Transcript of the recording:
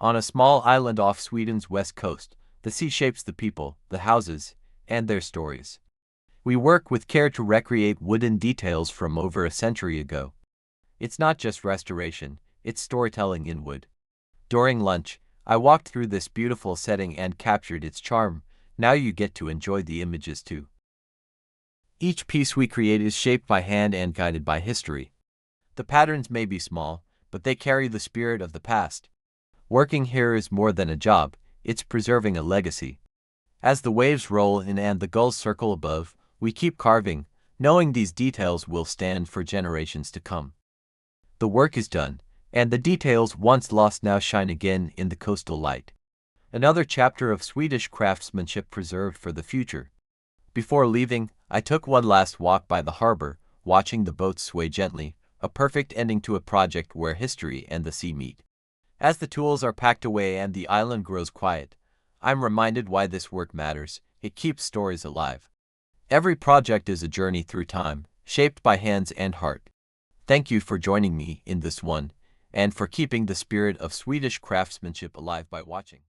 On a small island off Sweden's west coast, the sea shapes the people, the houses, and their stories. We work with care to recreate wooden details from over a century ago. It's not just restoration, it's storytelling in wood. During lunch, I walked through this beautiful setting and captured its charm. Now you get to enjoy the images too. Each piece we create is shaped by hand and guided by history. The patterns may be small, but they carry the spirit of the past. Working here is more than a job, it's preserving a legacy. As the waves roll in and the gulls circle above, we keep carving, knowing these details will stand for generations to come. The work is done, and the details once lost now shine again in the coastal light. Another chapter of Swedish craftsmanship preserved for the future. Before leaving, I took one last walk by the harbor, watching the boats sway gently, a perfect ending to a project where history and the sea meet. As the tools are packed away and the island grows quiet, I'm reminded why this work matters. It keeps stories alive. Every project is a journey through time, shaped by hands and heart. Thank you for joining me in this one, and for keeping the spirit of Swedish craftsmanship alive by watching.